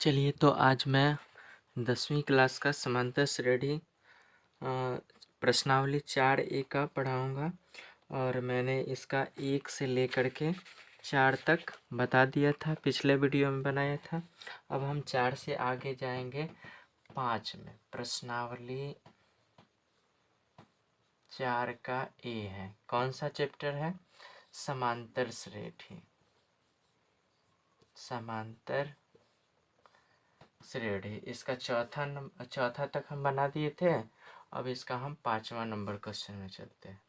चलिए तो आज मैं 10वीं क्लास का समांतर श्रेणी प्रश्नावली 4A का पढ़ाऊँगा और मैंने इसका 1 से लेकर के 4 तक बता दिया था, पिछले वीडियो में बनाया था। अब हम 4 से आगे जाएंगे 5 में। प्रश्नावली 4 का A है। कौन सा चैप्टर है? समांतर श्रेणी। समांतर श्रेणी इसका चौथा तक हम बना दिए थे। अब इसका हम 5वां नंबर क्वेश्चन में चलते हैं।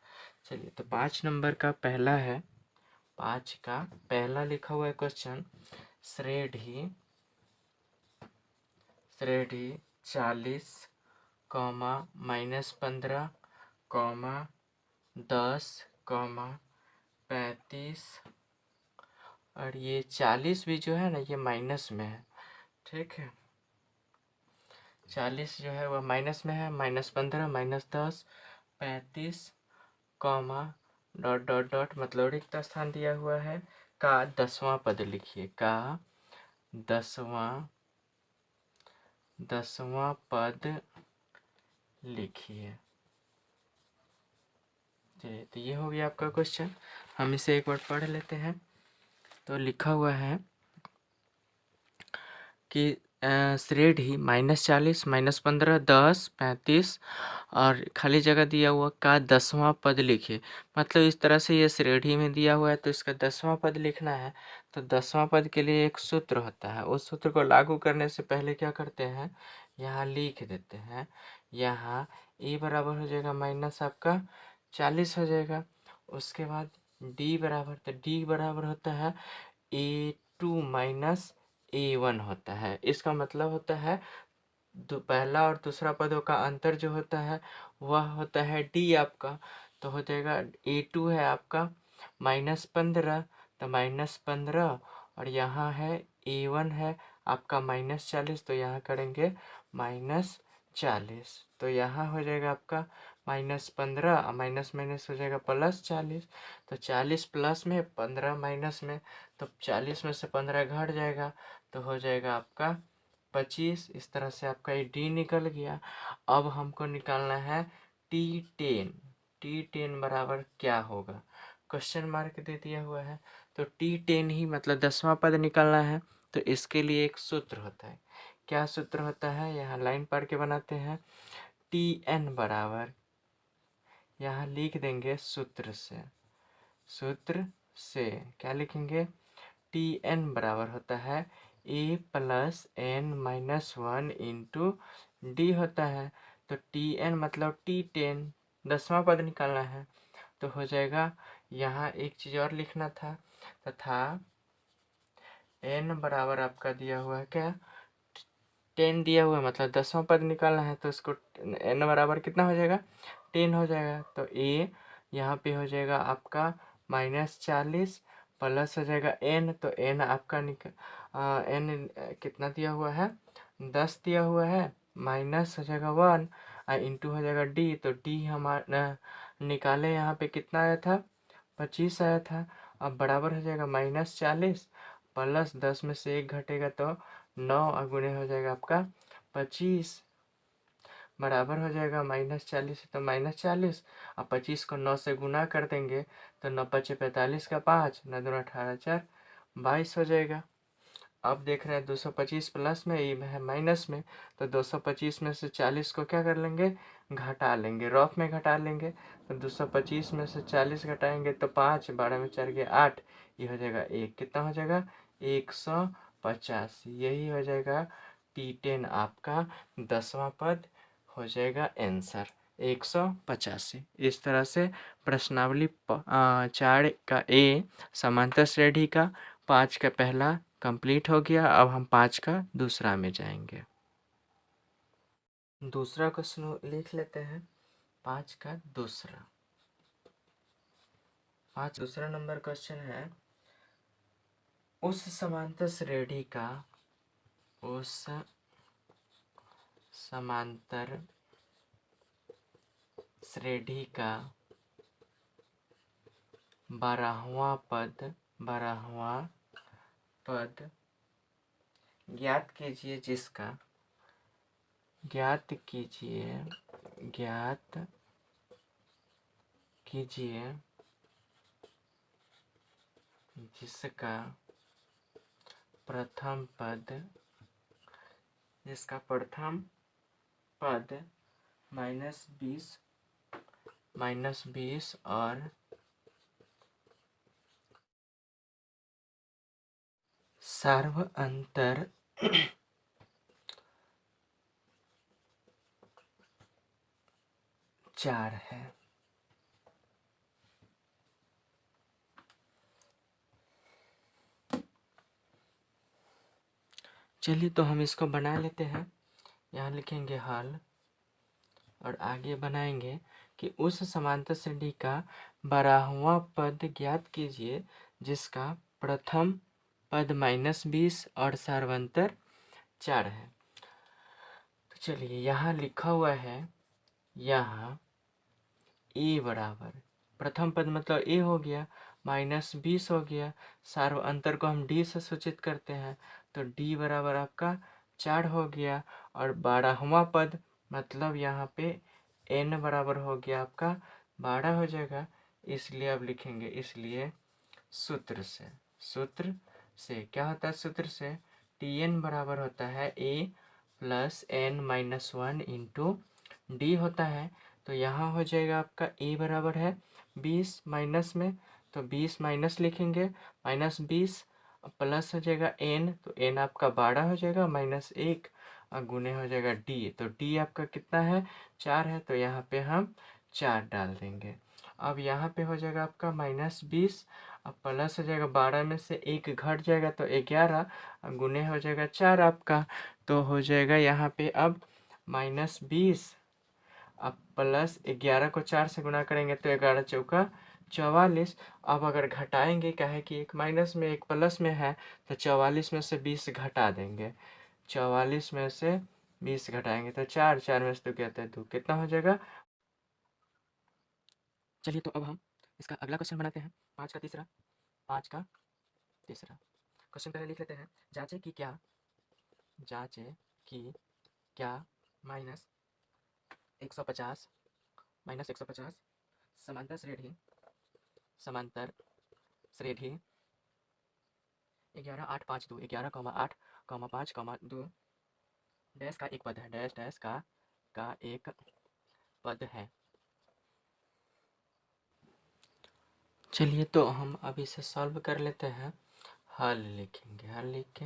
चलिए तो 5 नंबर का पहला है। 5 का पहला लिखा हुआ है क्वेश्चन, श्रेणी 40, -15, 10, 35 और ये 40 भी जो है ना, ये माइनस में है। ठीक है, 40 जो है वह माइनस में है। -15, -10, 35, डॉट डॉट डॉट मतलब रिक्त स्थान दिया हुआ है। का 10वां पद लिखिए। का 10वां पद लिखिए। चलिए तो ये हो गया आपका क्वेश्चन। हम इसे एक बार पढ़ लेते हैं। तो लिखा हुआ है कि श्रेणी -40, -15, 10, 35 और खाली जगह दिया हुआ का 10वां पद लिखिए। मतलब इस तरह से ये श्रेणी में दिया हुआ है तो इसका 10वां पद लिखना है। तो 10वां पद के लिए एक सूत्र होता है, उस सूत्र को लागू करने से पहले क्या करते हैं, यहाँ लिख देते हैं। यहाँ ए बराबर हो जाएगा माइनस आपका 40 हो जाएगा। उसके बाद डी बराबर, तो डी बराबर होता है A2 माइनस A1 होता है। इसका मतलब होता है पहला और दूसरा पदों का अंतर जो होता है वह होता है डी आपका। तो हो जाएगा A2 है आपका -15, तो -15 और यहाँ है A1 है आपका -40, तो यहाँ करेंगे -40। तो यहाँ हो जाएगा आपका -15 माइनस माइनस हो जाएगा +40। तो 40 प्लस में, 15 माइनस में, तो 40 में से 15 घट जाएगा तो हो जाएगा आपका 25। इस तरह से आपका ये डी निकल गया। अब हमको निकालना है T10। T10 बराबर क्या होगा, क्वेश्चन मार्क दे दिया हुआ है। तो T10 ही मतलब 10वां पद निकालना है। तो इसके लिए एक सूत्र होता है। क्या सूत्र होता है, यहाँ लाइन पढ़ के बनाते हैं। Tn बराबर, यहाँ लिख देंगे सूत्र से क्या लिखेंगे, Tn बराबर होता है A plus n-1 into D होता है। तो Tn मतलब T10 10वां पद निकालना है। तो हो जाएगा, यहाँ एक चीज़ और लिखना था, तथा n बराबर आपका दिया हुआ है क्या, 10 दिया हुआ है, मतलब 10वां पद निकालना है। तो इसको n बराबर कितना हो जाएगा, 10 हो जाएगा। तो a यहाँ पे हो जाएगा आपका -40 प्लस हो जाएगा n, तो n आपका n कितना दिया हुआ है, 10 दिया हुआ है, माइनस हो जाएगा 1 इंटू हो जाएगा d। तो d हमारा निकाले यहाँ पे कितना आया था, 25 आया था। अब बराबर हो जाएगा -40 प्लस 10 में से 1 घटेगा तो 9 अगुणे हो जाएगा आपका 25 बराबर हो जाएगा -40 तो -40। अब 25 को 9 से गुना कर देंगे तो 9 पचे 45 का 5, 9 दूना 18, 4 22 हो जाएगा। अब देख रहे हैं 225 प्लस में, ये है माइनस में। तो 225 में से 40 को क्या कर लेंगे, घटा लेंगे, रफ में घटा लेंगे। तो 225 में से 40 घटाएंगे तो 5, 12 में 4 गए 8, ये हो जाएगा 1, कितना हो जाएगा 150। यही हो जाएगा T10 आपका 10वां पद हो जाएगा आंसर 185। इस तरह से प्रश्नावली 4 का A समांतर श्रेणी का 5 का पहला कंप्लीट हो गया। अब हम 5 का दूसरा में जाएंगे। दूसरा क्वेश्चन लिख लेते हैं। 5 का दूसरा, 5 दूसरा नंबर क्वेश्चन है, उस समांतर श्रेणी का, उस समांतर श्रेणी का 12वां पद ज्ञात कीजिए जिसका ज्ञात कीजिए जिसका प्रथम पद -20 और सार्वअंतर 4 है। चलिए तो हम इसको बना लेते हैं। यहाँ लिखेंगे हल और आगे बनाएंगे कि उस समांतर श्रेणी का 12वां पद ज्ञात कीजिए जिसका प्रथम पद -20 और सार्वंतर 4 है। तो चलिए यहाँ लिखा हुआ है, यहाँ ए बराबर प्रथम पद मतलब ए हो गया, -20 हो गया, सार्वअंतर को हम डी से सूचित करते हैं तो डी बराबर आपका 4 हो गया, और 12वां पद मतलब यहाँ पे एन बराबर हो गया आपका 12 हो जाएगा। इसलिए अब लिखेंगे, इसलिए सूत्र से क्या होता है, सूत्र से टी एन बराबर होता है A plus N minus 1 into D होता है। तो यहाँ हो जाएगा आपका ए बराबर है 20 माइनस में, तो 20 माइनस लिखेंगे, -20 प्लस हो जाएगा एन, तो एन आपका 12 हो जाएगा, -1 और गुने हो जाएगा डी, तो डी आपका कितना है 4 है, तो यहाँ पे हम 4 डाल देंगे। अब यहाँ पे हो जाएगा आपका -20, अब प्लस हो जाएगा 12 में से 1 घट जाएगा तो 11, गुने हो जाएगा 4 आपका, तो हो जाएगा यहाँ पे अब -20, अब प्लस 11 को 4 से गुना करेंगे तो 11 चौका 44। अब अगर घटाएंगे, क्या है कि एक माइनस में एक प्लस में है, तो 44 में से 20 घटा देंगे, 44 में से 20 घटाएंगे तो 4, 4 में से 2 कहते हैं 2, कितना हो जाएगा। चलिए तो अब हम इसका अगला क्वेश्चन बनाते हैं, 5 का तीसरा क्वेश्चन पहले लिख लेते हैं। जांचे कि क्या -150 समांतर श्रेणी 11 8 5 2 11,8, 5, 2 डैश का एक पद है, डैश का एक पद है। चलिए तो हम अब इसे सॉल्व कर लेते हैं। हल लिखेंगे, हल लिख के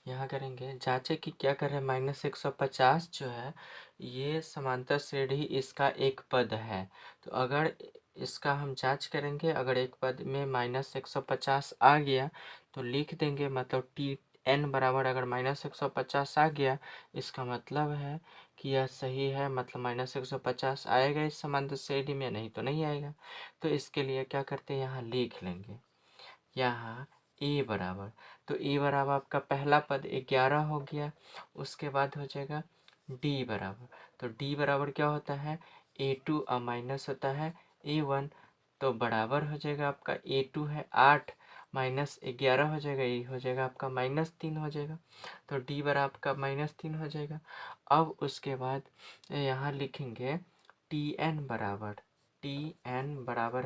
यहाँ करेंगे, जांचे कि क्या करें, -150 जो है ये समांतर श्रेणी इसका एक पद है। तो अगर इसका हम जांच करेंगे, अगर एक पद में -150 आ गया तो लिख देंगे, मतलब टी एन बराबर अगर -150 आ गया, इसका मतलब है कि यह सही है, मतलब -150 आएगा इस समांतर श्रेणी में, नहीं तो नहीं आएगा। तो इसके लिए क्या करते हैं, यहाँ लिख लेंगे, यहाँ ए बराबर, तो ए बराबर आपका पहला पद 11 हो गया, उसके बाद हो जाएगा डी बराबर, तो डी बराबर क्या होता है, A2 और माइनस होता है A1, तो बराबर हो जाएगा आपका A2 है 8 -11 हो जाएगा, ये हो जाएगा आपका -3 हो जाएगा, तो डी बराबर आपका -3 हो जाएगा। अब उसके बाद यहाँ लिखेंगे टी एन बराबर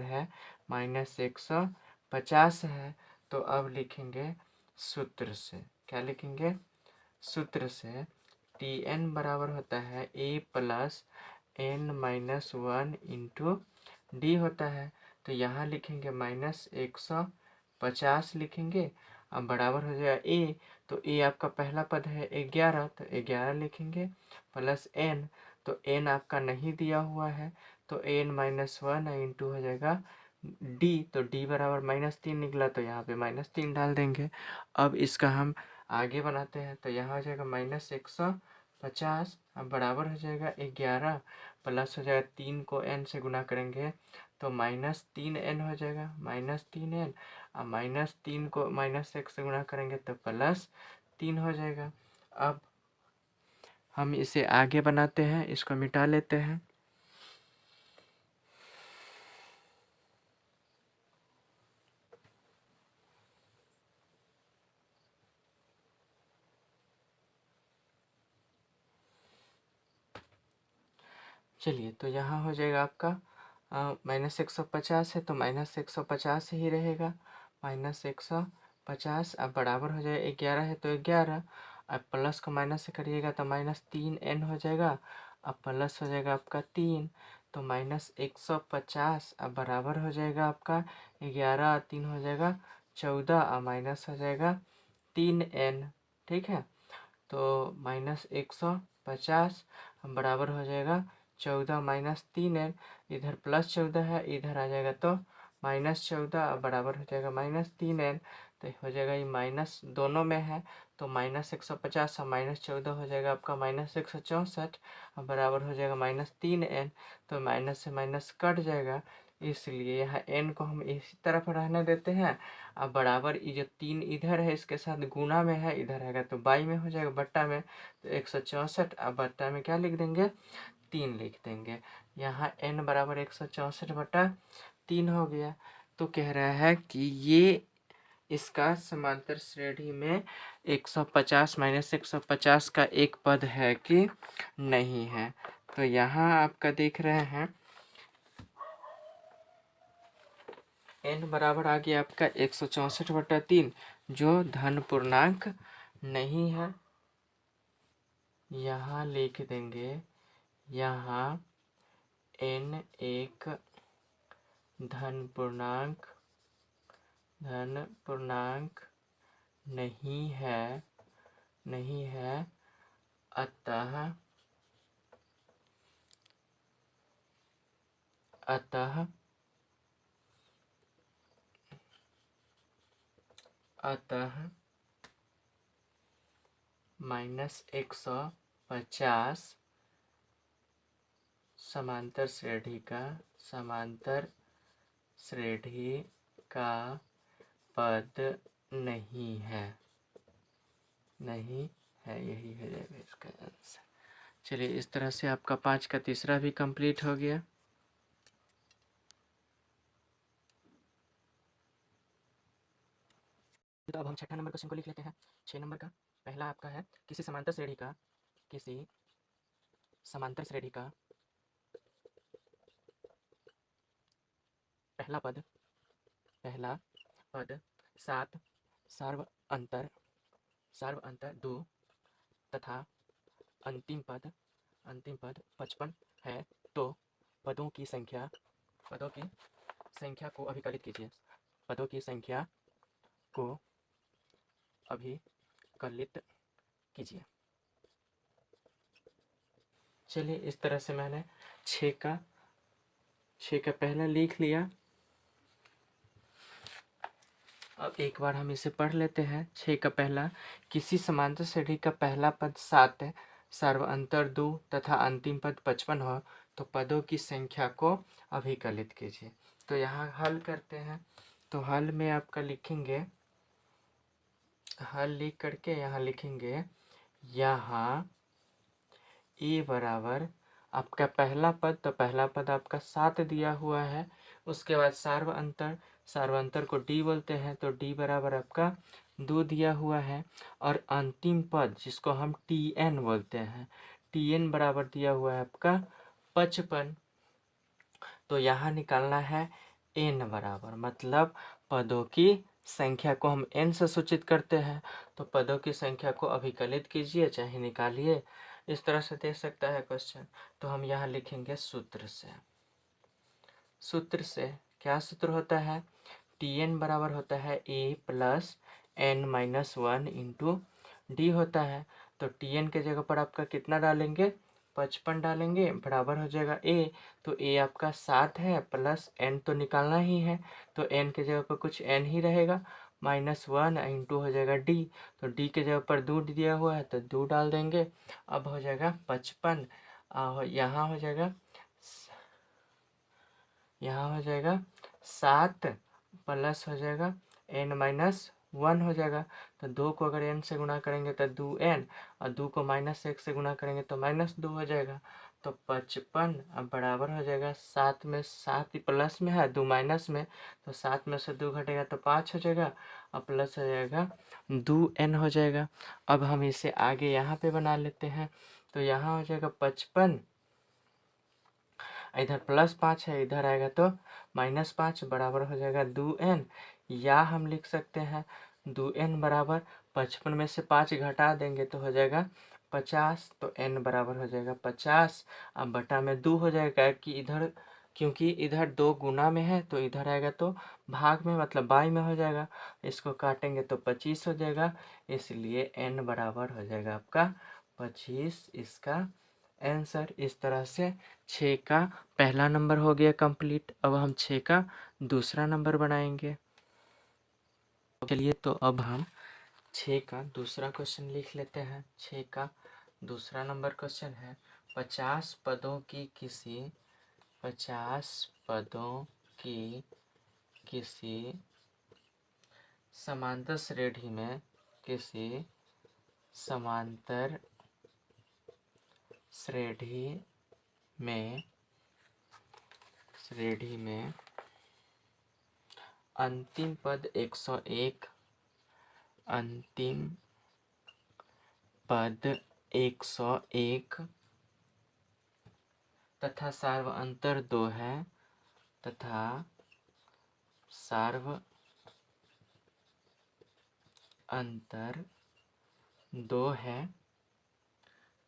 है -150 है, तो अब लिखेंगे सूत्र से, क्या लिखेंगे, सूत्र से टी एन बराबर होता है A plus N minus 1 into D होता है, तो यहाँ लिखेंगे -150 लिखेंगे, अब बराबर हो जाएगा ए, तो ए आपका पहला पद है 11, तो 11 लिखेंगे प्लस एन, तो एन आपका नहीं दिया हुआ है, तो एन माइनस 1 इंटू हो जाएगा डी, तो डी बराबर -3 निकला, तो यहाँ पे -3 डाल देंगे। अब इसका हम आगे बनाते हैं, तो यहाँ हो जाएगा -150, अब बराबर हो जाएगा 11, प्लस हो जाएगा 3 को n से गुना करेंगे तो -3n हो जाएगा, -3n, अब -3 को -1 से गुना करेंगे तो +3 हो जाएगा। अब हम इसे आगे बनाते हैं, इसको मिटा लेते हैं। चलिए तो यहाँ हो जाएगा आपका -150 है तो -150 ही रहेगा। -150 अब बराबर हो जाएगा 11 है तो 11। अब प्लस को माइनस से करिएगा तो -3n हो जाएगा। अब प्लस हो जाएगा आपका 3 तो -150 अब बराबर हो जाएगा आपका 11 3 हो जाएगा 14 और माइनस हो जाएगा 3n। ठीक है, तो -150 बराबर हो जाएगा 14 -3n। इधर +14 है, इधर आ जाएगा तो -14 बराबर हो जाएगा -3n। तो हो जाएगा ये माइनस दोनों में है तो -150 और -14 हो जाएगा आपका -164 बराबर हो जाएगा -3n। तो माइनस से माइनस कट जाएगा, इसलिए यहाँ n को हम इसी तरफ रहने देते हैं। अब बराबर ये जो 3 इधर है इसके साथ गुना में है, इधर आएगा तो बाई में हो जाएगा बट्टा में। तो 164 अब बट्टा में क्या लिख देंगे 3 लिख देंगे। यहाँ n बराबर 164/3 हो गया। तो कह रहा है कि ये इसका समांतर श्रेणी में 150 - 150 का एक पद है कि नहीं है। तो यहाँ आपका देख रहे हैं n बराबर आ गया आपका 164/3 जो धन पूर्णांक नहीं है। यहाँ लिख देंगे यहाँ n एक धन पूर्णांक नहीं है, अतः -150 समांतर श्रेणी का पद नहीं है, यही है जाएगा इसका आंसर। चलिए इस तरह से आपका 5 का तीसरा भी कंप्लीट हो गया। तो अब हम छठा नंबर क्वेश्चन को लिख लेते हैं। 6 नंबर का पहला आपका है किसी समांतर श्रेणी का पहला पद 7 सर्व अंतर 2 तथा अंतिम पद 55 है तो पदों की संख्या को अभिकलित कीजिए। पदों की संख्या को अभिकलित कीजिए। चलिए इस तरह से मैंने 6 का पहला लिख लिया। अब एक बार हम इसे पढ़ लेते हैं। 6 का पहला किसी समांतर श्रेणी का पहला पद 7 है, सर्वांतर 2 तथा अंतिम पद 55 हो तो पदों की संख्या को अभिकलित कीजिए। तो यहाँ हल करते हैं। तो हल में आपका लिखेंगे, हल लिख करके यहाँ लिखेंगे यहाँ ए बराबर आपका पहला पद, तो पहला पद आपका 7 दिया हुआ है। उसके बाद सार्वअंतर को डी बोलते हैं तो डी बराबर आपका 2 दिया हुआ है। और अंतिम पद जिसको हम टी एन बोलते हैं, टी एन बराबर दिया हुआ है आपका 55। तो यहाँ निकालना है एन बराबर, मतलब पदों की संख्या को हम एन से सूचित करते हैं। तो पदों की संख्या को अभिकलित कीजिए चाहे निकालिए, इस तरह से दे सकता है क्वेश्चन। तो हम यहाँ लिखेंगे सूत्र से क्या सूत्र होता है, टी एन बराबर होता है A plus N minus 1 into D होता है। तो टी एन के जगह पर आपका कितना डालेंगे 55 डालेंगे, बराबर हो जाएगा ए। तो ए आपका 7 है प्लस एन तो निकालना ही है, तो एन के जगह पर कुछ एन ही रहेगा, -1 इंटू हो जाएगा डी। तो डी के जगह पर 2 दिया हुआ है तो 2 डाल देंगे। अब हो जाएगा 55, यहाँ हो जाएगा 7 प्लस हो जाएगा n माइनस 1 हो जाएगा। तो 2 को अगर n से गुणा करेंगे तो 2n, और 2 को -1 से गुणा करेंगे तो -2 हो जाएगा। तो 55 अब बराबर हो जाएगा 7 में 7 प्लस में है 2 माइनस में, तो 7 में से 2 घटेगा तो 5 हो जाएगा, और प्लस हो जाएगा 2n हो जाएगा। अब हम इसे आगे यहाँ पे बना लेते हैं। तो यहाँ हो जाएगा 55 इधर +5 है, इधर आएगा तो -5 बराबर हो जाएगा 2n। या हम लिख सकते हैं 2n बराबर 55 में से 5 घटा देंगे तो हो जाएगा 50, तो n बराबर हो जाएगा 50। अब बटा में 2 हो जाएगा कि इधर, क्योंकि इधर 2 गुना में है तो इधर आएगा तो भाग में मतलब बाई में हो जाएगा। इसको काटेंगे तो 25 हो जाएगा, इसलिए n बराबर हो जाएगा आपका 25 इसका आंसर। इस तरह से 6 का पहला नंबर हो गया कंप्लीट। अब हम 6 का दूसरा नंबर बनाएंगे। चलिए तो अब हम 6 का दूसरा क्वेश्चन लिख लेते हैं। 6 का दूसरा नंबर क्वेश्चन है 50 पदों की किसी 50 पदों की किसी समांतर श्रेणी में किसी समांतर श्रेणी में अंतिम पद 101, अंतिम पद 101 तथा सार्व अंतर 2 है, तथा सार्व अंतर 2 है,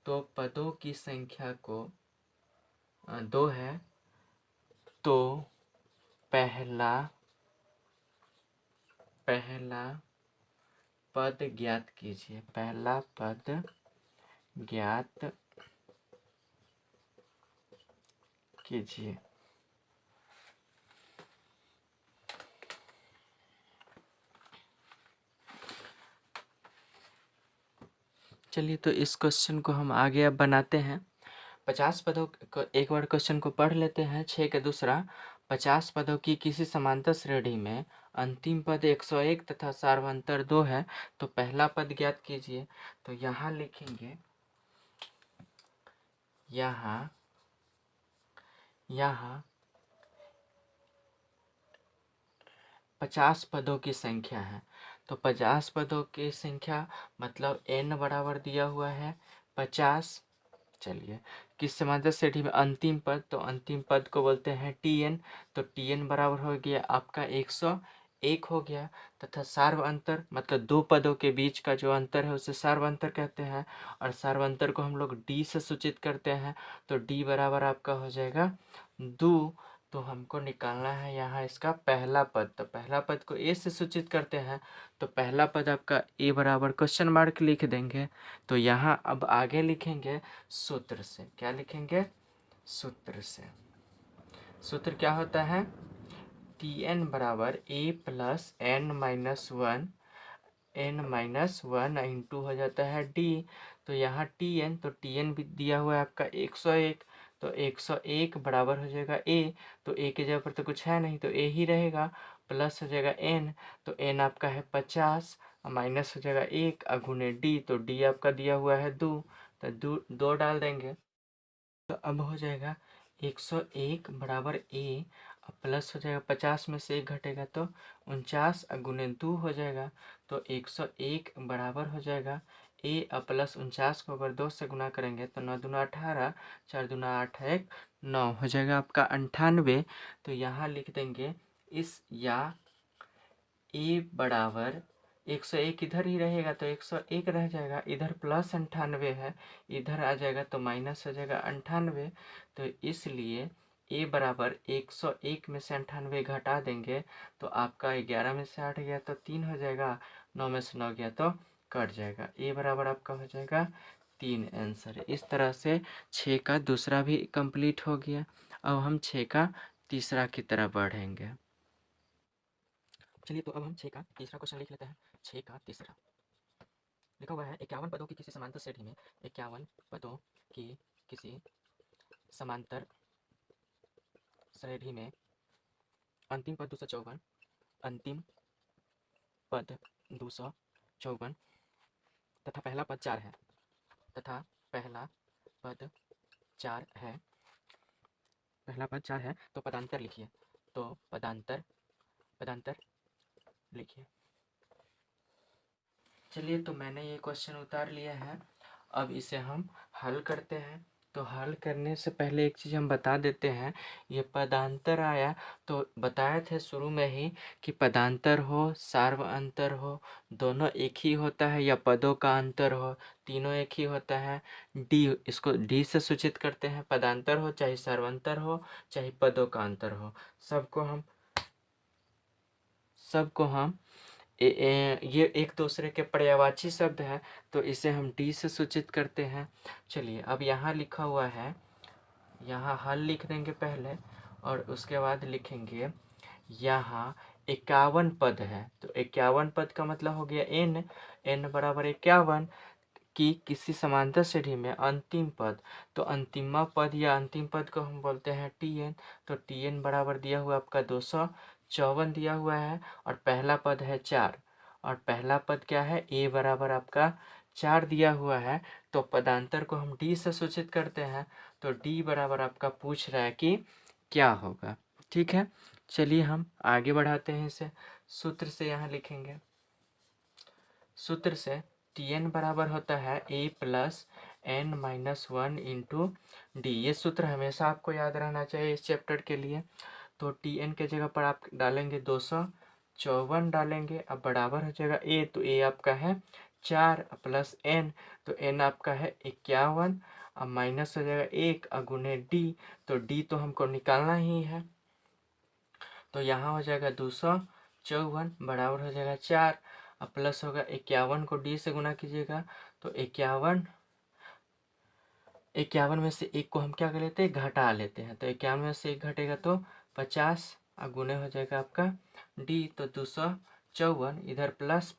तो पदों की संख्या को 2 है, तो पहला पद ज्ञात कीजिए। पहला पद ज्ञात कीजिए। चलिए तो इस क्वेश्चन को हम आगे अब बनाते हैं। 50 पदों को एक बार क्वेश्चन को पढ़ लेते हैं। 6 का दूसरा 50 पदों की किसी समांतर श्रेणी में अंतिम पद 101 तथा सार्वंतर 2 है, तो पहला पद ज्ञात कीजिए। तो यहाँ लिखेंगे, यहाँ 50 पदों की संख्या है, तो 50 पदों की संख्या मतलब n बराबर दिया हुआ है 50। चलिए किस समांतर श्रेणी में अंतिम पद, तो अंतिम पद को बोलते हैं tn, तो tn बराबर हो गया आपका 101 हो गया। तथा सार्व अंतर मतलब दो पदों के बीच का जो अंतर है उसे सार्व अंतर कहते हैं, और सार्व अंतर को हम लोग d से सूचित करते हैं, तो d बराबर आपका हो जाएगा 2। तो हमको निकालना है यहाँ इसका पहला पद, तो पहला पद को a से सूचित करते हैं, तो पहला पद आपका a बराबर क्वेश्चन मार्क लिख देंगे। तो यहाँ अब आगे लिखेंगे सूत्र से। क्या लिखेंगे? सूत्र से। सूत्र क्या होता है? tn बराबर a प्लस n-1 इंटू हो जाता है d। तो यहाँ tn, तो tn भी दिया हुआ है आपका 101, तो 101 बराबर हो जाएगा a, तो a की जगह पर तो कुछ है नहीं तो a ही रहेगा, प्लस हो जाएगा n, तो n आपका है 50, माइनस हो जाएगा 1 गुने d, तो d आपका दिया हुआ है 2, तो 2 डाल देंगे, तो अब हो जाएगा 101 बराबर a, प्लस हो जाएगा 50 में से 1 घटेगा तो 49 गुने 2 हो जाएगा, तो 101 बराबर हो जाएगा a प्लस 49 को अगर 2 से गुना करेंगे तो 9 दूना 18, 4 दूना 8 1 9 हो जाएगा आपका 98। तो यहाँ लिख देंगे इस, या a बराबर 101 इधर ही रहेगा तो 101 रह जाएगा, इधर प्लस 98 है, इधर आ जाएगा तो माइनस हो जाएगा 98। तो इसलिए a बराबर 101 में से 98 घटा देंगे तो आपका 11 में से 8 गया तो 3 हो जाएगा, 9 में से 9 गया तो कट जाएगा, a बराबर आपका हो जाएगा 3 आंसर। इस तरह से 6 का दूसरा भी कंप्लीट हो गया। अब हम 6 का तीसरा की तरफ बढ़ेंगे। चलिए तो अब हम 6 का तीसरा क्वेश्चन लिख लेते हैं। 6 का तीसरा लिखा हुआ है 51 पदों की किसी समांतर श्रेणी में 51 पदों की किसी समांतर श्रेणी में अंतिम पद 254, अंतिम पद 254 तथा पहला पद 4 है, तथा पहला पद 4 है, पहला पद 4 है, तो पदांतर लिखिए। तो पदांतर लिखिए। चलिए तो मैंने ये क्वेश्चन उतार लिया है, अब इसे हम हल करते हैं। तो हल करने से पहले एक चीज़ हम बता देते हैं, ये पदांतर आया तो बताए थे शुरू में ही कि पदांतर हो, सार्व अंतर हो, दोनों एक ही होता है, या पदों का अंतर हो, तीनों एक ही होता है। डी, इसको डी से सूचित करते हैं, पदांतर हो चाहे सर्वांतर हो चाहे पदों का अंतर हो, सबको हम ये एक दूसरे के पर्यायवाची शब्द है, तो इसे हम डी से सूचित करते हैं। चलिए अब यहाँ लिखा हुआ है, यहाँ हल लिख देंगे पहले और उसके बाद लिखेंगे यहाँ 51 पद है, तो 51 पद का मतलब हो गया n बराबर 51 कि किसी समांतर श्रेणी में अंतिम पद, तो अंतिमा पद या अंतिम पद को हम बोलते हैं tn। तो tn बराबर दिया हुआ आपका 254 दिया हुआ है, और पहला पद है 4, और पहला पद क्या है, a बराबर आपका 4 दिया हुआ है। तो पदांतर को हम d से सूचित करते हैं, तो d बराबर आपका पूछ रहा है कि क्या होगा। ठीक है, चलिए हम आगे बढ़ाते हैं इसे। सूत्र से यहाँ लिखेंगे, सूत्र से tn बराबर होता है a plus n minus 1 into D. ये सूत्र हमेशा आपको याद रहना चाहिए इस चैप्टर के लिए। तो tn के जगह पर आप डालेंगे 254 डालेंगे, अब बराबर हो जाएगा a, तो a आपका है 4 प्लस n, तो n आपका है 51, अब माइनस हो जाएगा 1 गुने d, तो d तो हमको निकालना ही है, तो यहाँ हो जाएगा 254 बराबर हो जाएगा 4, अब प्लस होगा 51 को डी से गुना कीजिएगा, तो 51 में से एक को हम क्या कर लेते हैं, घटा लेते हैं, तो 51 में से एक घटेगा तो 50, और गुने हो जाएगा आपका डी, तो 254 इधर प्लस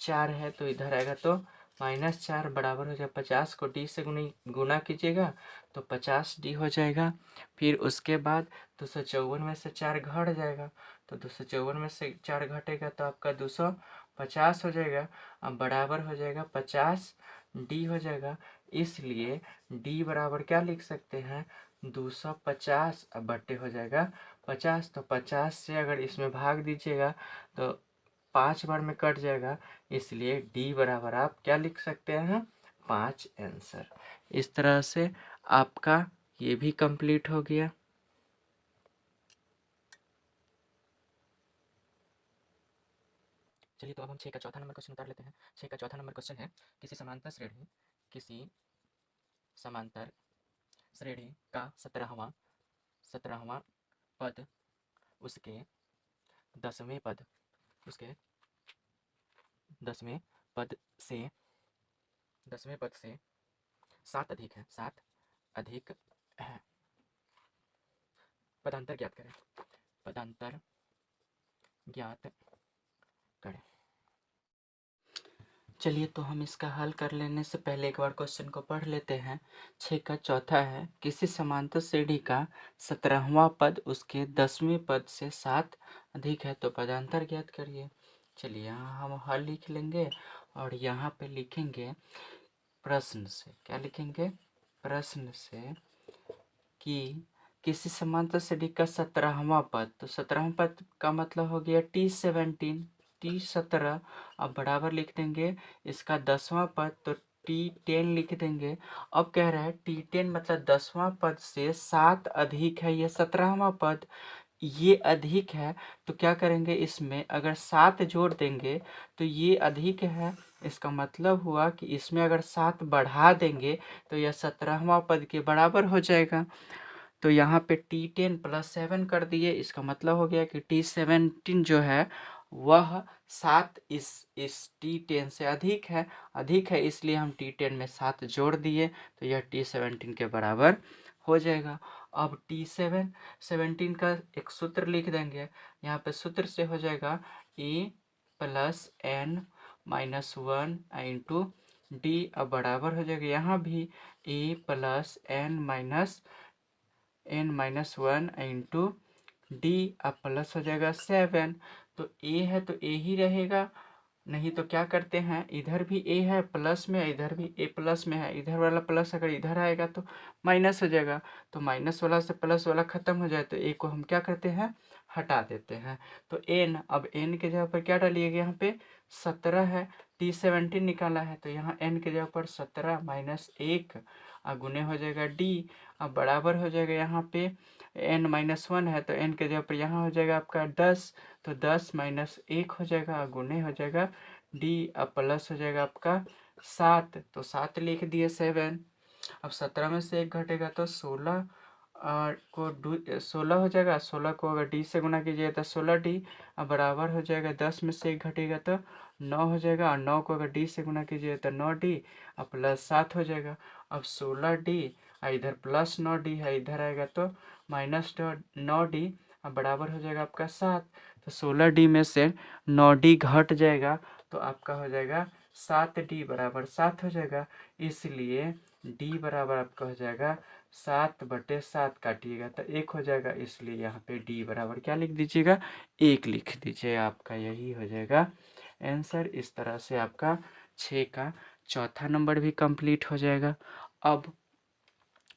4 है तो इधर आएगा तो -4 बराबर हो जाएगा 50 को डी से गुना कीजिएगा, तो 50 डी हो जाएगा। फिर उसके बाद 254 में से 4 घट जाएगा, तो 254 में से 4 घटेगा तो आपका 250 हो जाएगा, अब बराबर हो जाएगा 50 डी हो जाएगा। इसलिए डी बराबर क्या लिख सकते हैं, 250, अब बट्टे हो जाएगा 50, तो 50 से अगर इसमें भाग दीजिएगा तो 5 बार में कट जाएगा, इसलिए डी बराबर आप क्या लिख सकते हैं, 5 आंसर। इस तरह से आपका ये भी कंप्लीट हो गया। चलिए तो अब हम 6 का चौथा नंबर क्वेश्चन उतार लेते हैं। 6 का चौथा नंबर क्वेश्चन है, किसी समांतर श्रेणी का 17वां पद उसके 10वें पद से 7 अधिक है। पदांतर ज्ञात करें। चलिए तो हम इसका हल कर लेने से पहले एक बार क्वेश्चन को पढ़ लेते हैं। 6 का चौथा है, किसी समांतर श्रेणी का 17वां पद उसके 10वें पद से 7 अधिक है, तो पदांतर ज्ञात करिए। चलिए यहाँ हम हल लिख लेंगे और यहाँ पे लिखेंगे प्रश्न से, क्या लिखेंगे, प्रश्न से कि किसी समांतर श्रेणी का 17वां पद, तो 17वां पद का मतलब हो गया T17, अब बराबर लिख देंगे इसका 10वां पद, तो T10 लिख देंगे। अब कह रहा है T10 मतलब 10वां पद से 7 अधिक है, ये 17वां पद ये अधिक है, तो क्या करेंगे, इसमें अगर 7 जोड़ देंगे तो ये अधिक है, इसका मतलब हुआ कि इसमें अगर 7 बढ़ा देंगे तो यह 17वां पद के बराबर हो जाएगा। तो यहाँ पे T10 प्लस 7 कर दिए, इसका मतलब हो गया कि T17 जो है वह 7 इस T10 से अधिक है, इसलिए हम T10 में 7 जोड़ दिए, तो यह T17 के बराबर हो जाएगा। अब T17 का एक सूत्र लिख देंगे, यहाँ पे सूत्र से हो जाएगा a plus n minus 1 into D, अब बराबर हो जाएगा यहाँ भी a plus n minus 1 into D, अब प्लस हो जाएगा 7, तो a है तो a ही रहेगा, नहीं तो क्या करते हैं, इधर भी a है प्लस में, इधर भी a प्लस में है, इधर वाला प्लस अगर इधर आएगा तो माइनस हो जाएगा, तो माइनस वाला से प्लस वाला खत्म हो जाए तो a को हम क्या करते हैं, हटा देते हैं। तो n, अब n के जगह पर क्या डालिएगा, यहाँ पे 17 है, टी 17 निकाला है तो यहाँ n के जगह पर 17 माइनस 1 गुने हो जाएगा डी। अब बराबर हो जाएगा यहाँ पे n माइनस 1 है तो n के जगह पर यहाँ हो जाएगा आपका 10, तो 10 माइनस 1 हो जाएगा गुने हो जाएगा डी। अब प्लस हो जाएगा आपका 7, तो 7 लिख दिए 7। अब 17 में से 1 घटेगा तो 16 को 16 हो जाएगा। 16 को अगर डी से गुना कीजिएगा तो 16d। अब बराबर हो जाएगा 10 में से 1 घटेगा तो 9 हो जाएगा, और 9 को अगर डी से गुना कीजिएगा तो 9d। अब प्लस 7 हो जाएगा। अब 16d इधर प्लस 9d है, इधर आएगा तो माइनस 9d। अब बराबर हो जाएगा आपका 7, तो 16d में से 9d घट जाएगा तो आपका हो जाएगा 7d बराबर 7 हो जाएगा। इसलिए d बराबर आपका हो जाएगा 7/7, काटिएगा तो 1 हो जाएगा, इसलिए यहाँ पे d बराबर क्या लिख दीजिएगा 1 लिख दीजिए, आपका यही हो जाएगा आंसर। इस तरह से आपका 6 का चौथा नंबर भी कंप्लीट हो जाएगा। अब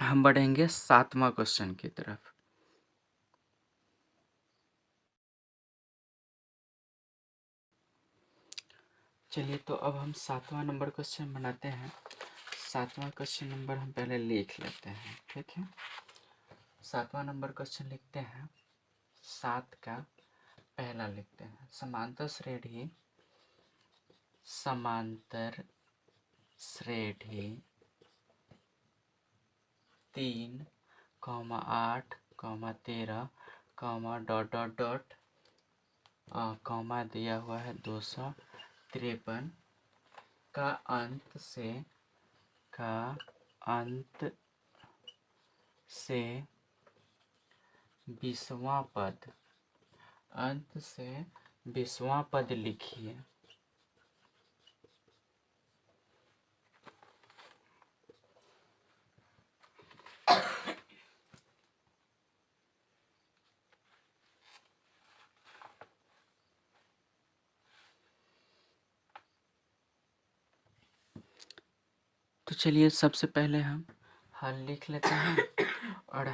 हम बढ़ेंगे 7वां क्वेश्चन की तरफ। चलिए तो अब हम 7वां नंबर क्वेश्चन बनाते हैं। 7वां क्वेश्चन नंबर हम पहले लिख लेते हैं, ठीक है। 7वां नंबर क्वेश्चन लिखते हैं। 7 का पहला लिखते हैं, समांतर श्रेणी 3, 8, 13, डॉट डॉट डॉट कॉमा दिया हुआ है 253 का अंत से 20वां पद, अंत से 20वां पद लिखिए। तो चलिए सबसे पहले हम हल लिख लेते हैं और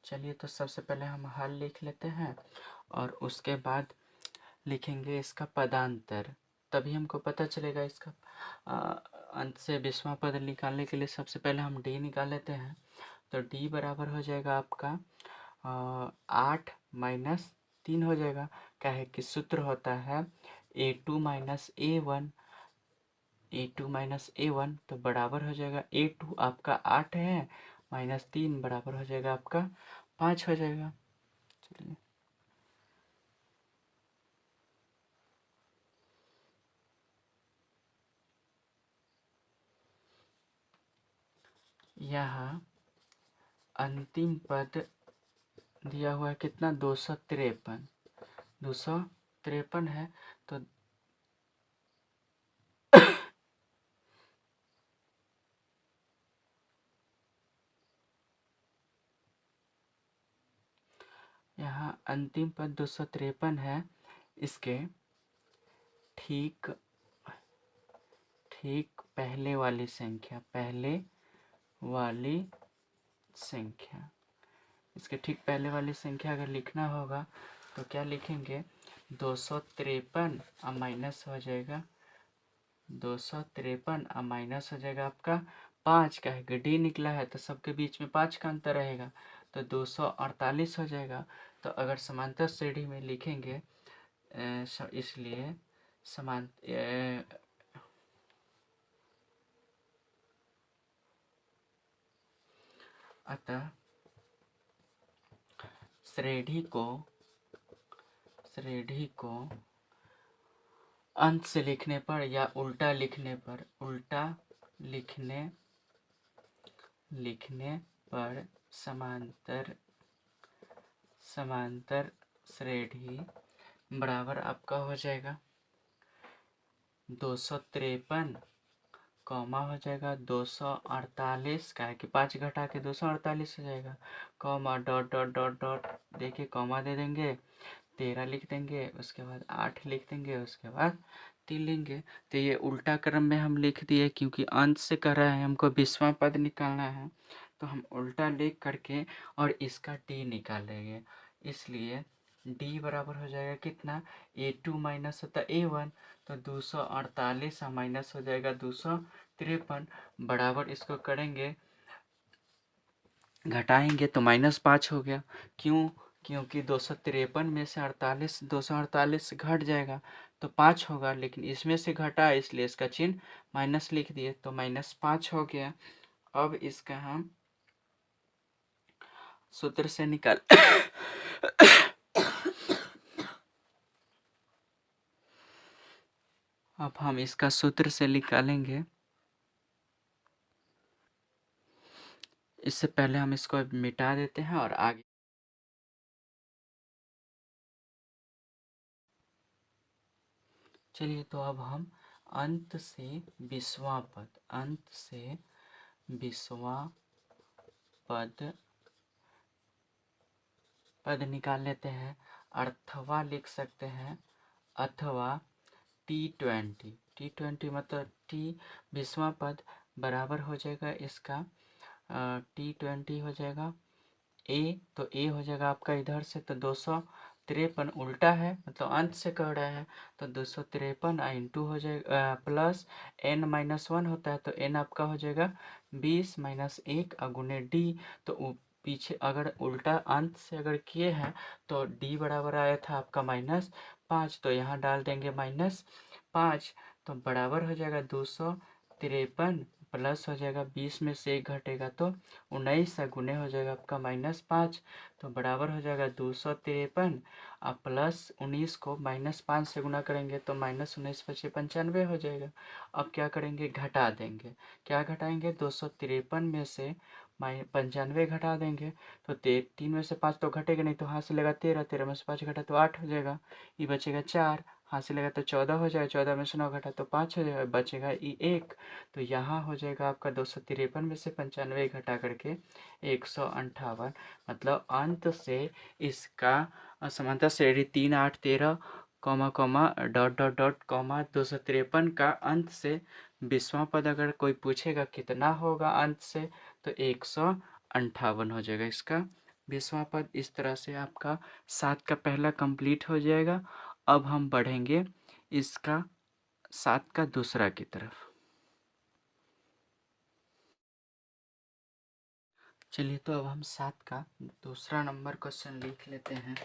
चलिए तो सबसे पहले हम हल लिख लेते हैं और उसके बाद लिखेंगे इसका पदांतर, तभी हमको पता चलेगा इसका अंत से 20वां पद निकालने के लिए सबसे पहले हम डी निकाल लेते हैं। तो डी बराबर हो जाएगा आपका 8 माइनस 3 हो जाएगा। क्या है कि सूत्र होता है A2 minus A1, A2 minus A1, तो बराबर हो जाएगा A2 आपका 8 है माइनस 3 बराबर हो जाएगा आपका 5 हो जाएगा। चलिए यहाँ अंतिम पद दिया हुआ है कितना 253 है, तो यहाँ अंतिम पद 253 है। इसके ठीक पहले वाली संख्या, इसके ठीक पहले वाली संख्या अगर लिखना होगा तो क्या लिखेंगे 253 माइनस हो जाएगा 253 माइनस हो जाएगा आपका 5 का है, डी निकला है तो सबके बीच में 5 का अंतर रहेगा तो 248 हो जाएगा। तो अगर समांतर श्रेणी में लिखेंगे इसलिए अतः श्रेणी को अंत से लिखने पर या उल्टा लिखने पर समांतर श्रेणी बराबर आपका हो जाएगा 253 कॉमा हो जाएगा 248 का है कि 5 घटा के 248 हो जाएगा, comma dot dot dot dot देखिए कॉमा दे देंगे 13 लिख देंगे, उसके बाद 8 लिख देंगे, उसके बाद 3 लेंगे। तो ये उल्टा क्रम में हम लिख दिए क्योंकि अंत से कर रहे हैं, हमको 20वां पद निकालना है तो हम उल्टा लिख करके और इसका डी निकाल लेंगे। इसलिए डी बराबर हो जाएगा कितना, A2 माइनस होता है A1, तो 248 माइनस हो जाएगा 253, बराबर इसको करेंगे घटाएंगे तो -5 हो गया। क्यों? क्योंकि 253 में से 248 घट जाएगा तो 5 होगा, लेकिन इसमें से घटा है इसलिए इसका चिन्ह माइनस लिख दिए तो -5 हो गया। अब इसका हम सूत्र से निकाल अब हम इसका सूत्र से निकालेंगे। इससे पहले हम इसको मिटा देते हैं और आगे चलिए। तो अब हम अंत से 20वां पद निकाल लेते हैं, अथवा लिख सकते हैं, अथवा T20 मतलब T 20वां पद बराबर हो जाएगा इसका T20 हो जाएगा A, तो A हो जाएगा आपका इधर से तो 253 उल्टा है मतलब अंत से कह रहा है, तो 253 इंटू हो जाएगा प्लस n-1 होता है तो n आपका हो जाएगा 20 माइनस 1 गुने D। तो पीछे अगर उल्टा अंत से अगर किए हैं तो D बराबर आया था आपका -5, तो यहाँ डाल देंगे -5, तो बराबर हो जाएगा 253 प्लस हो जाएगा 20 में से 1 घटेगा तो 19 गुने हो जाएगा आपका -5, तो बराबर हो जाएगा 253 अब प्लस 19 को -5 से गुना करेंगे तो -19 बचे 95 हो जाएगा। अब क्या करेंगे, घटा देंगे। क्या घटाएंगे, 253 में से 95 घटा देंगे तो 3 में से 5 तो घटेगा नहीं, तो हाथ से लगा 13 में से 5 घटा तो 8 हो जाएगा, ये बचेगा 4, हाथ से लगा तो 14 हो जाएगा, 14 में से 9 घटा तो 5 हो जाएगा, बचेगा ये 1। तो यहाँ हो जाएगा आपका 253 में से 95 घटा करके 158, मतलब अंत से इसका समांतर श्रेणी 3 8 13 comma comma dot dot dot comma 253 का अंत से 20वां पद अगर कोई पूछेगा कितना होगा अंत से तो 158 हो जाएगा इसका 20वां पद। इस तरह से आपका 7 का पहला कंप्लीट हो जाएगा। अब हम बढ़ेंगे इसका 7 का दूसरा की तरफ। चलिए, तो अब हम 7 का दूसरा नंबर क्वेश्चन लिख लेते हैं।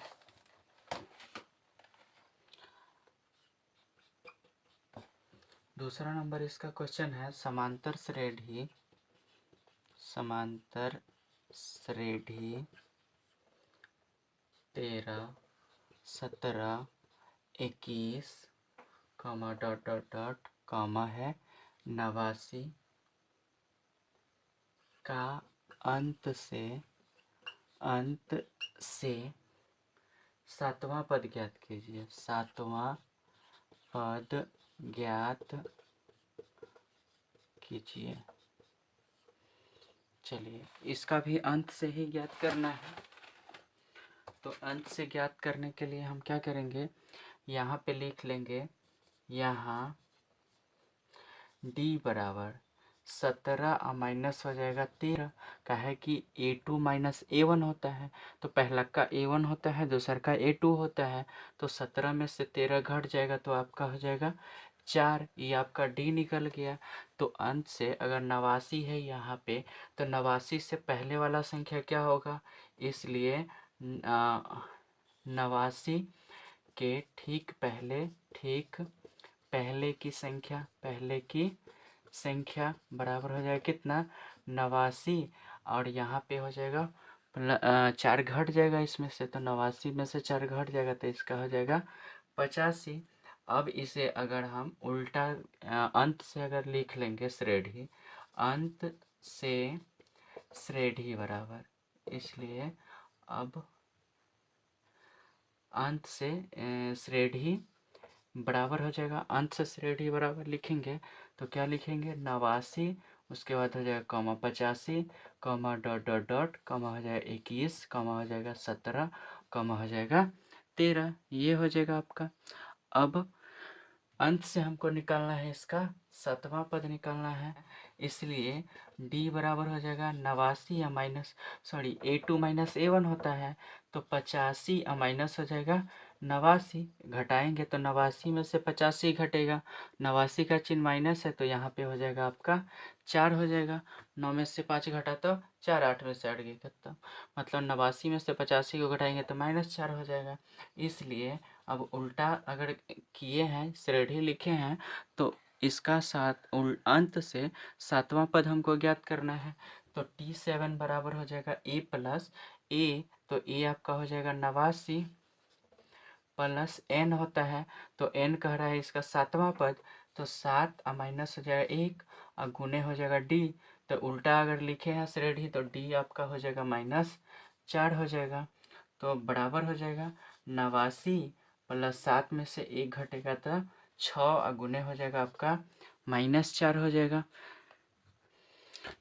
दूसरा नंबर इसका क्वेश्चन है, समांतर श्रेणी 13 17 21 comma dot dot dot comma है 89 का अंत से 7वां पद ज्ञात कीजिए। 7वां पद ज्ञात कीजिए। चलिए, इसका भी अंत से ही ज्ञात करना है। तो अंत से ज्ञात करने के लिए हम क्या करेंगे, यहाँ पे लिख लेंगे, यहाँ D बराबर 17 माइनस हो जाएगा 13, का है कि A2 माइनस A1 होता है, तो पहला का A1 होता है, दूसरा का A2 होता है, तो 17 में से 13 घट जाएगा तो आपका हो जाएगा 4, ये आपका D निकल गया। तो अंत से अगर 89 है यहाँ पे, तो 89 से पहले वाला संख्या क्या होगा, इसलिए 89 के ठीक पहले की संख्या बराबर हो जाएगा कितना, 89, और यहाँ पे हो जाएगा 4 घट जाएगा इसमें से, तो 89 में से 4 घट जाएगा तो इसका हो जाएगा 85। अब इसे अगर हम उल्टा अंत से अगर लिख लेंगे, श्रेणी अंत से श्रेणी बराबर, इसलिए अब अंत से श्रेणी बराबर हो जाएगा, अंत से श्रेणी बराबर लिखेंगे तो क्या लिखेंगे, 89, उसके बाद हो जाएगा comma 85 comma dot dot dot comma हो जाएगा 21 कॉमा हो जाएगा 17 कॉमा हो जाएगा 13, ये हो जाएगा आपका। अब अंत से हमको निकालना है इसका 7वां पद निकालना है, इसलिए d बराबर हो जाएगा 89 या A2 माइनस A1 होता है, तो 85 माइनस हो जाएगा 89, घटाएंगे तो 89 में से 85 घटेगा, 89 का चिन्ह माइनस है तो यहाँ पे हो जाएगा आपका 4 हो जाएगा। 9 में से 5 घटा तो 4, 8 में से 8 गई खत्म, मतलब 89 में से 85 को घटाएंगे तो -4 हो जाएगा। इसलिए अब उल्टा अगर किए हैं, श्रेणी लिखे हैं, तो इसका अंत से 7वां पद हमको ज्ञात करना है। तो T7 बराबर हो जाएगा A प्लस A, तो A आपका हो जाएगा 89 प्लस N होता है, तो N कह रहा है इसका 7वां पद, तो 7 माइनस हो जाएगा 1 और गुने हो जाएगा D, तो उल्टा अगर लिखे हैं श्रेणी तो D आपका हो जाएगा -4 हो जाएगा। तो बराबर हो जाएगा 89 प्लस 7 में से 1 घटेगा तो 6 और गुने हो जाएगा आपका -4 हो जाएगा।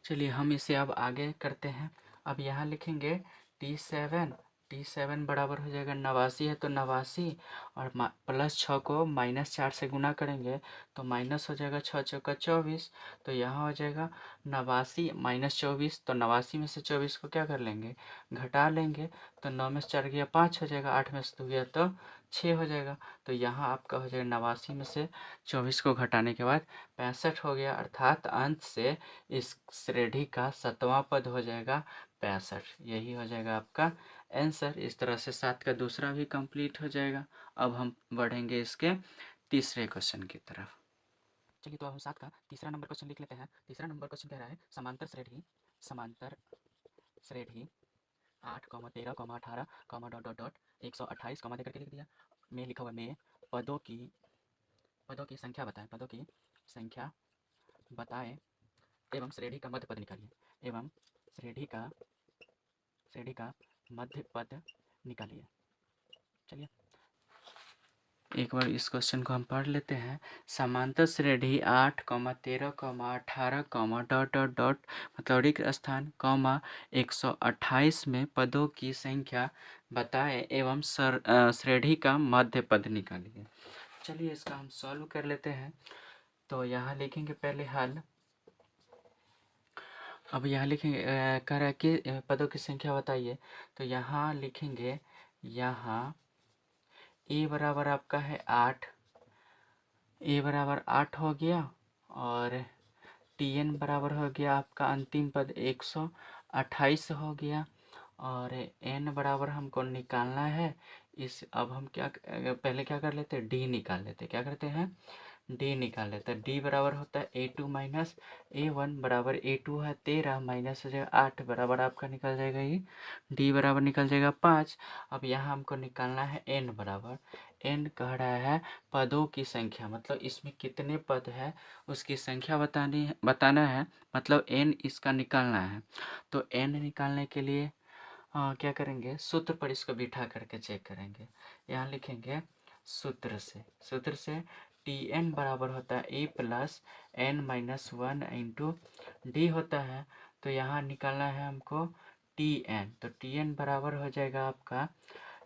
चलिए हम इसे अब आगे करते हैं। अब यहाँ लिखेंगे T7 बराबर हो जाएगा 89 है तो 89 और प्लस 6 को -4 से गुना करेंगे तो माइनस हो जाएगा 6 चौका 24, तो यहाँ हो जाएगा 89 माइनस 24, तो 89 में से 24 को क्या कर लेंगे, घटा लेंगे, तो 9 में से 4 गया 5 हो जाएगा, 8 में से 2 गया तो 6 हो जाएगा। तो यहाँ आपका हो जाएगा 89 में से 24 को घटाने के बाद 65 हो गया, अर्थात अंत से इस श्रेणी का 7वां पद हो जाएगा 65। यही हो जाएगा आपका आंसर। इस तरह से 7 का दूसरा भी कंप्लीट हो जाएगा। अब हम बढ़ेंगे इसके तीसरे क्वेश्चन की तरफ। चलिए तो अब हम 7 का तीसरा नंबर क्वेश्चन लिख लेते हैं। तीसरा नंबर क्वेश्चन कह रहा है समांतर श्रेणी 8, 13, 18, डॉट डॉट डॉट 128, दे करके लिख दिया। में लिखा हुआ में पदों की संख्या बताएं एवं श्रेणी का मध्य पद निकालिए मध्य पद निकालिए। चलिए एक बार इस क्वेश्चन को हम पढ़ लेते हैं। समांतर श्रेणी 8, 13, 18, डॉट डॉट डॉट मतलब रिक्त स्थान 128 में पदों की संख्या बताएं एवं श्रेणी का मध्य पद निकालिए। चलिए इसका हम सॉल्व कर लेते हैं। तो यहाँ लिखेंगे पहले हल। अब यहाँ लिखेंगे कह रहा है कि पदों की संख्या बताइए, तो यहाँ लिखेंगे, यहाँ ए बराबर आपका है 8, ए बराबर 8 हो गया, और Tn बराबर हो गया आपका अंतिम पद 128 हो गया, और n बराबर हमको निकालना है। अब हम पहले क्या कर लेते हैं, d निकाल लेते हैं। क्या करते हैं, d निकाल लेते हैं। d बराबर होता है A2 माइनस A1 बराबर A2 है 13 माइनस हो जाएगा 8 बराबर आपका निकल जाएगा ये d बराबर निकल जाएगा 5। अब यहाँ हमको निकालना है n बराबर, n कह रहा है पदों की संख्या, मतलब इसमें कितने पद है उसकी संख्या बताना है, मतलब n इसका निकालना है। तो n निकालने के लिए क्या करेंगे, सूत्र पर इसको बिठा करके चेक करेंगे। यहाँ लिखेंगे सूत्र से Tn बराबर होता है A plus n minus 1 into D होता है। तो यहाँ निकालना है हमको Tn, तो Tn बराबर हो जाएगा आपका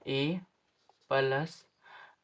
A प्लस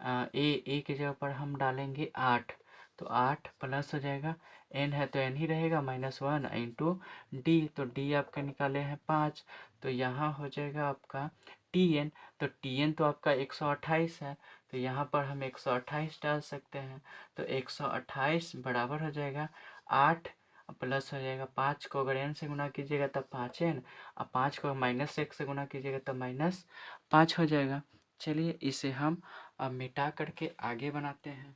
ए की जगह पर हम डालेंगे 8, तो 8 प्लस हो जाएगा, n है तो n ही रहेगा, -1 इंटू डी, तो डी आपके निकाले हैं 5, तो यहाँ हो जाएगा आपका Tn, तो Tn तो आपका 128 है, तो यहाँ पर हम 128 डाल सकते हैं। तो 128 बराबर हो जाएगा 8 प्लस हो जाएगा 5 को अगर n से गुना कीजिएगा तब 5n, और 5 को -1 से गुना कीजिएगा तब -5 हो जाएगा। चलिए इसे हम अब मिटा करके आगे बनाते हैं।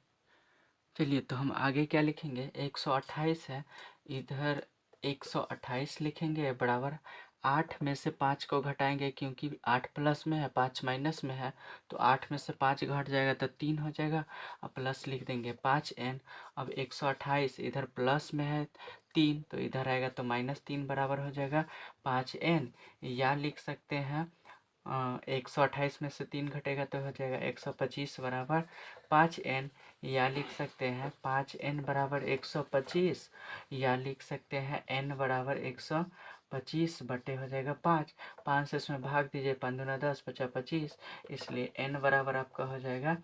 चलिए तो हम आगे क्या लिखेंगे, 128 है, इधर 128 लिखेंगे बराबर 8 में से 5 को घटाएंगे, क्योंकि 8 प्लस में है 5 माइनस में है, तो 8 में से 5 घट जाएगा तो 3 हो जाएगा, अब प्लस लिख देंगे 5n। अब 128 इधर प्लस में है 3, तो इधर आएगा तो -3 बराबर हो जाएगा 5n, या लिख सकते हैं 128 में से 3 घटेगा तो हो जाएगा 125 बराबर 5n, या लिख सकते हैं 5n बराबर 125, या लिख सकते हैं n बराबर 125 बटे हो जाएगा 5 से इसमें भाग दीजिए, 5 दूना 10 बचा 25, इसलिए n बराबर आपका हो जाएगा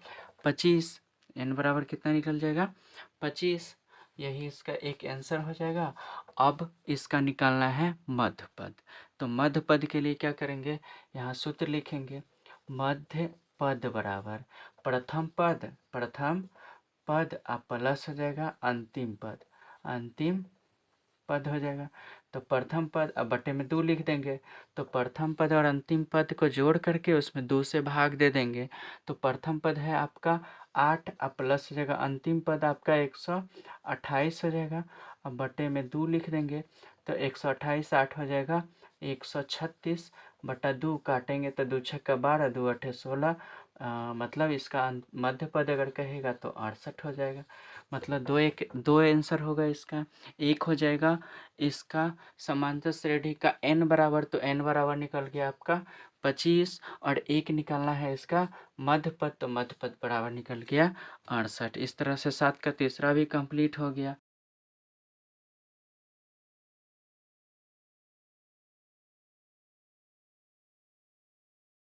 25। n बराबर कितना निकल जाएगा 25। यही इसका एक आंसर हो जाएगा। अब इसका निकालना है मध्य पद। तो मध्य पद के लिए क्या करेंगे, यहाँ सूत्र लिखेंगे। मध्य पद बराबर प्रथम पद आप प्लस हो जाएगा अंतिम पद हो जाएगा। तो प्रथम पद अब बटे में 2 लिख देंगे। तो प्रथम पद और अंतिम पद को जोड़ करके उसमें 2 से भाग दे देंगे। तो प्रथम पद है आपका 8 अब प्लस हो जाएगा अंतिम पद आपका 128 हो जाएगा। अब बटे में 2 लिख देंगे। तो 128 8 हो जाएगा 136 बटा 2 काटेंगे तो 2 छक्का 12 2 अठे 16। मतलब इसका मध्य पद अगर कहेगा तो 68 हो जाएगा। मतलब दो आंसर होगा इसका। एक हो जाएगा इसका समांतर श्रेणी का n बराबर, तो n बराबर निकल गया आपका 25 और एक निकालना है इसका मध्य पद, तो मध्य पद बराबर निकल गया 68। इस तरह से 7 का तीसरा भी कंप्लीट हो गया।